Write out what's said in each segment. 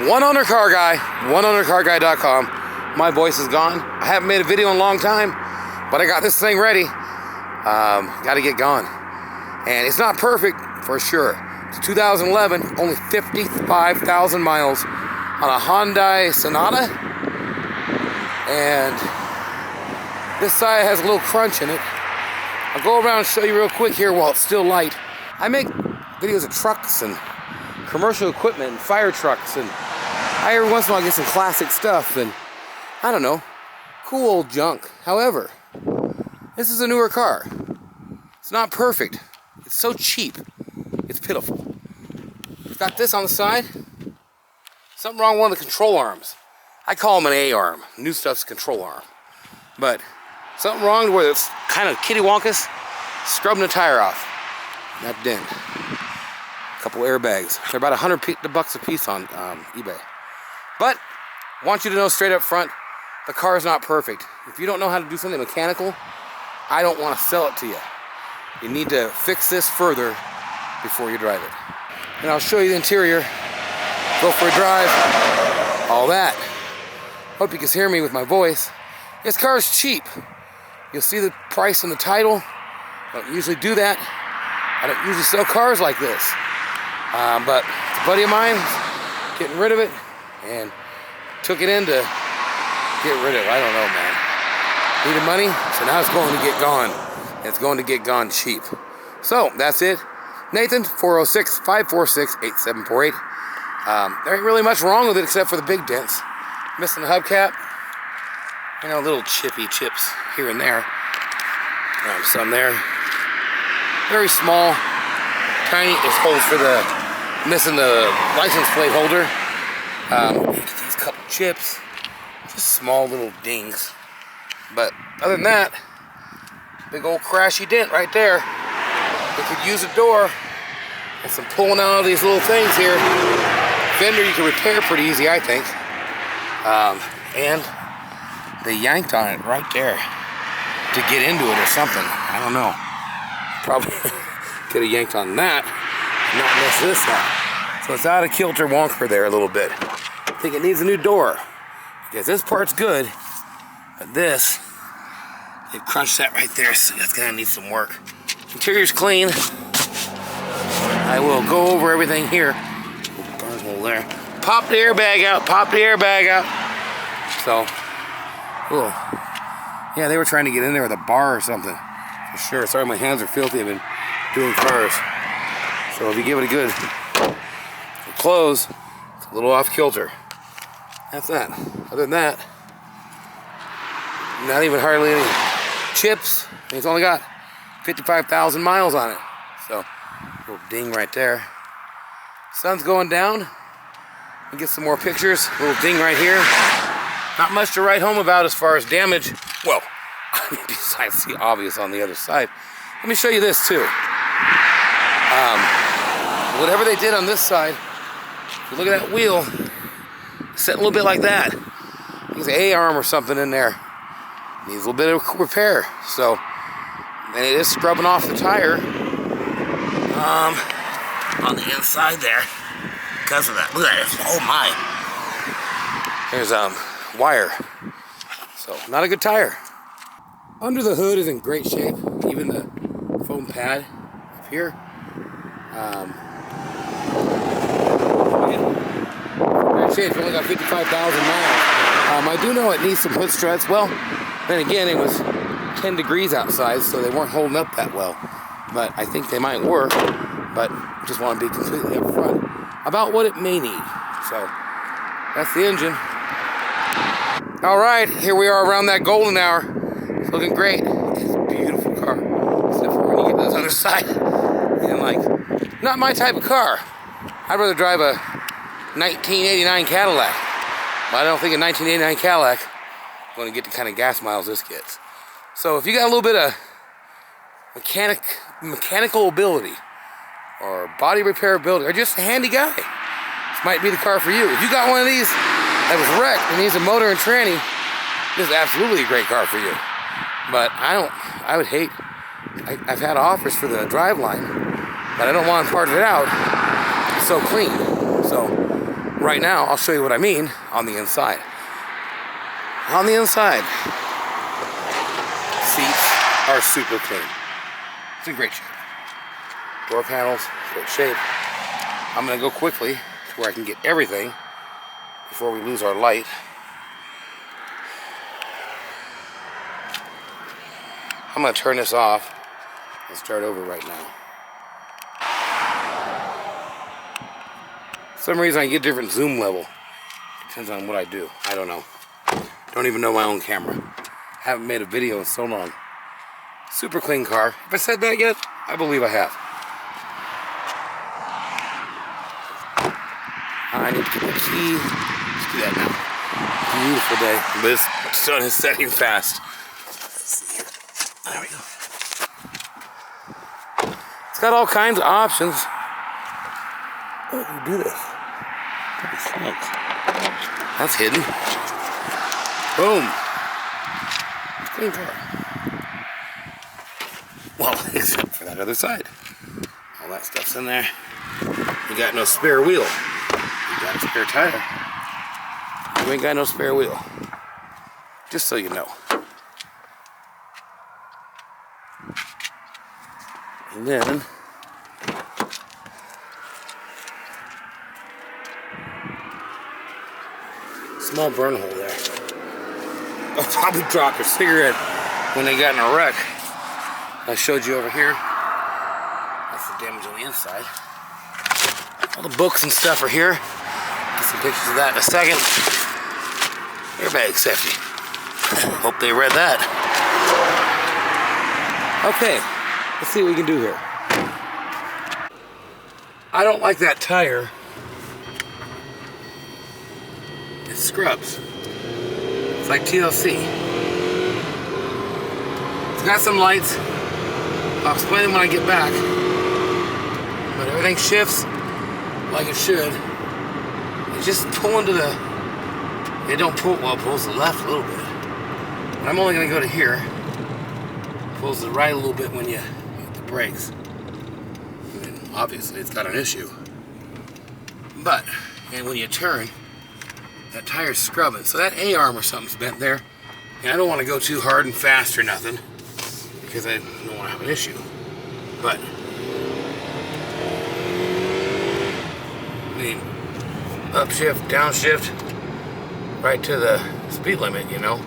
One owner car guy, oneownercarguy.com. My voice is gone. I haven't made a video in a long time, but I got this thing ready. Got to get going. And it's not perfect for sure. It's 2011, only 55,000 miles on a Hyundai Sonata. And this side has a little crunch in it. I'll go around and show you real quick here while it's still light. I make videos of trucks and commercial equipment and fire trucks, and I every once in a while get some classic stuff and I don't know, cool old junk. However, this is a newer car. It's not perfect. It's so cheap. It's pitiful. It's got this on the side. Something wrong with one of the control arms. I call them an A arm. New stuff's control arm. But something wrong where it's kind of kitty wonkus, scrubbing the tire off. That dent. A couple airbags. They're about $100 a piece on eBay. But I want you to know straight up front, the car is not perfect. If you don't know how to do something mechanical, I don't want to sell it to you. You need to fix this further before you drive it. And I'll show you the interior. Go for a drive. All that. Hope you can hear me with my voice. This car is cheap. You'll see the price in the title. I don't usually do that. I don't usually sell cars like this. But it's a buddy of mine getting rid of it and took it in to get rid of it. I don't know, man. Needed money, so now it's going to get gone. It's going to get gone cheap. So that's it. Nathan, 406-546-8748. There ain't really much wrong with it except for the big dents. Missing the hubcap. You know, little chippy chips here and there. Some there. Very small. Tiny. It's holes for the missing the license plate holder. These couple chips. Just small little dings. But other than that, big old crashy dent right there. We could use a door and some pulling out of these little things here. Fender you can repair pretty easy, I think. And they yanked on it right there to get into it or something. I don't know. Probably could have yanked on that, not mess this up. So it's out of kilter wonker there a little bit. I think it needs a new door because this part's good, but this, they crunched that right there, so that's gonna need some work. Interior's clean. I will go over everything here. Burn hole there. Pop the airbag out, pop the airbag out. So, cool. Yeah, they were trying to get in there with a bar or something. For sure. Sorry, my hands are filthy. I've been doing cars. So if you give it a good close, it's a little off kilter. That's that. Other than that, not even hardly any chips. It's only got 55,000 miles on it. So, little ding right there. Sun's going down. I'll get some more pictures. Little ding right here. Not much to write home about as far as damage. Well, besides the obvious on the other side. Let me show you this too. Whatever they did on this side, if you look at that wheel, it's set a little bit like that. There's an A-arm or something in there. Needs a little bit of repair. So, and it is scrubbing off the tire on the inside there because of that. Look at that. Oh my. There's wire. So, not a good tire. Under the hood is in great shape. Even the foam pad up here. Great shape. It's only got 55,000 miles. I do know it needs some hood struts. Well, then again, it was 10 degrees outside, so they weren't holding up that well. But I think they might work. But just want to be completely upfront about what it may need. So, that's the engine. All right, here we are around that golden hour. It's looking great. It's a beautiful car. Except for when you get to this other side. And like, not my type of car. I'd rather drive a 1989 Cadillac. But I don't think a 1989 Cadillac is going to get the kind of gas miles this gets. So if you got a little bit of mechanical ability, or body repair ability, or just a handy guy, this might be the car for you. If you got one of these that was wrecked and needs a motor and tranny, this is absolutely a great car for you. But I would hate, I've had offers for the driveline, but I don't want to part it out. It's so clean. So right now, I'll show you what I mean on the inside. On the inside, seats are super clean. It's in great shape. Door panels, great shape. I'm gonna go quickly to where I can get everything before we lose our light. I'm gonna turn this off and start over right now. For some reason I get different zoom level. Depends on what I do. I don't know. Don't even know my own camera. Haven't made a video in so long. Super clean car. Have I said that yet? I believe I have. I need to get the key. Let's do that now. Beautiful day. This sun is setting fast. There we go. It's got all kinds of options. Oh, you do this. Holy smokes. That's hidden. Boom. Clean car. Well, except for that other side. All that stuff's in there. You got no spare wheel. You got a spare tire. You ain't got no spare wheel. Just so you know. And then small burn hole there. I'll probably drop a cigarette when they got in a wreck. I showed you over here. That's the damage on the inside. All the books and stuff are here. Get some pictures of that in a second. Airbag safety. Hope they read that. Okay, let's see what we can do here. I don't like that tire. It scrubs. It's like TLC. It's got some lights. I'll explain them when I get back. But everything shifts like it should. It's just pulling to the... It don't pull... Well, it pulls to the left a little bit. But I'm only going to go to here. Pulls to the right a little bit when you hit the brakes. I mean, obviously, it's got an issue. But, and when you turn, that tire's scrubbing. So that A-arm or something's bent there. And I don't want to go too hard and fast or nothing, because I don't want to have an issue. But, I mean, upshift, downshift, right to the speed limit, you know.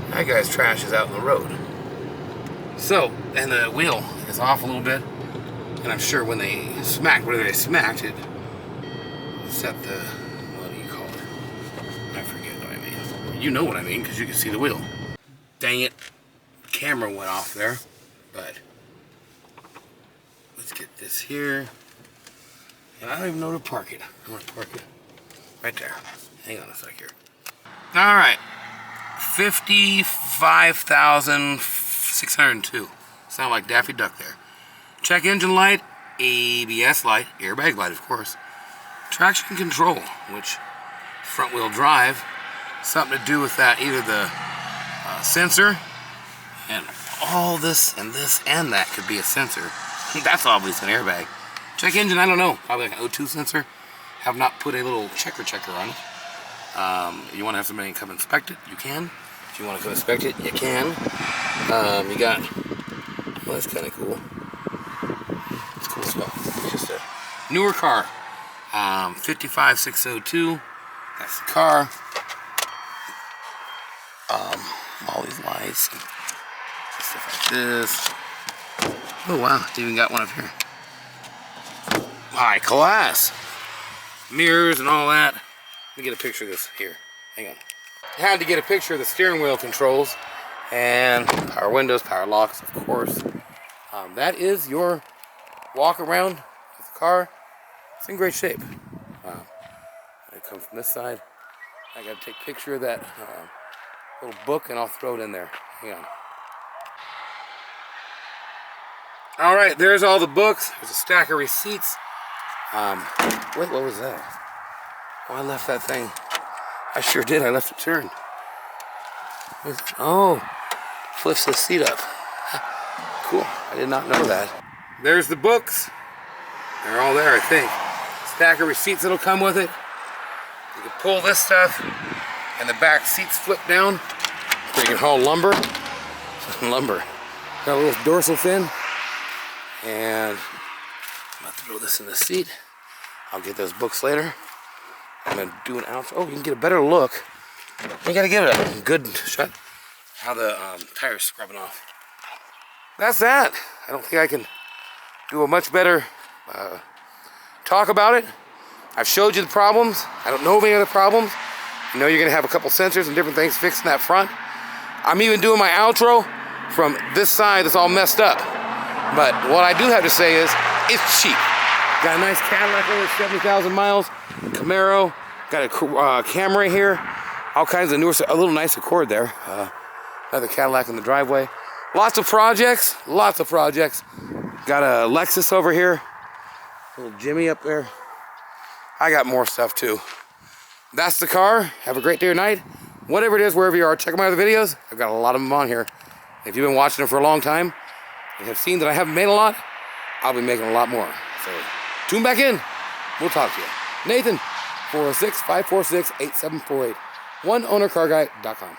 That guy's trash is out in the road. So, and the wheel is off a little bit, and I'm sure when they smacked, whether they smacked it, set the, what do you call it? I forget what I mean. You know what I mean, because you can see the wheel. Dang it, the camera went off there, but let's get this here. And I don't even know where to park it. I'm going to park it right there. Hang on a sec here. All right, 55,602. Sound like Daffy Duck there. Check engine light, ABS light, airbag light, of course. Traction control, which front wheel drive, something to do with that, either the sensor, and all this and that could be a sensor. That's obviously an airbag. Check engine, I don't know, probably like an O2 sensor. Have not put a little checker on it. You want to have somebody come inspect it, you can. If you want to come inspect it, you can. You got, well, that's kind of cool. It's cool as well. It's just a newer car. 55,602. That's the car. All these lights and stuff like this. Oh wow, it's even got one up here. High class. Mirrors and all that. Let me get a picture of this here. Hang on. I had to get a picture of the steering wheel controls and power windows, power locks, of course. That is your walk around of the car. It's in great shape. I come from this side. I got to take a picture of that little book and I'll throw it in there. Hang on. All right, there's all the books. There's a stack of receipts. What was that? Oh, I left that thing. I sure did. I left it turned. Oh, flips the seat up. Cool. I did not know that. There's the books. They're all there, I think. stack of receipts that'll come with it. You can pull this stuff, and the back seats flip down. So you can haul lumber. Lumber. Got a little dorsal fin. And I'm about to throw this in the seat. I'll get those books later. I'm gonna do an outro. Oh, you can get a better look. You gotta give it a good shot. How the tire's scrubbing off. That's that. I don't think I can do a much better talk about it. I've showed you the problems. I don't know of any other problems. You know you're gonna have a couple sensors and different things fixed in that front. I'm even doing my outro from this side that's all messed up. But what I do have to say is, it's cheap. Got a nice Cadillac over 70,000 miles. Camaro. Got a Camry here. All kinds of newer, a little nice Accord there. Another Cadillac in the driveway. Lots of projects. Lots of projects. Got a Lexus over here. Little Jimmy up there. I got more stuff too. That's the car. Have a great day or night. Whatever it is, wherever you are, check my other videos. I've got a lot of them on here. If you've been watching them for a long time and have seen that I haven't made a lot, I'll be making a lot more. So tune back in. We'll talk to you. Nathan, 406-546-8748. OneOwnerCarGuy.com.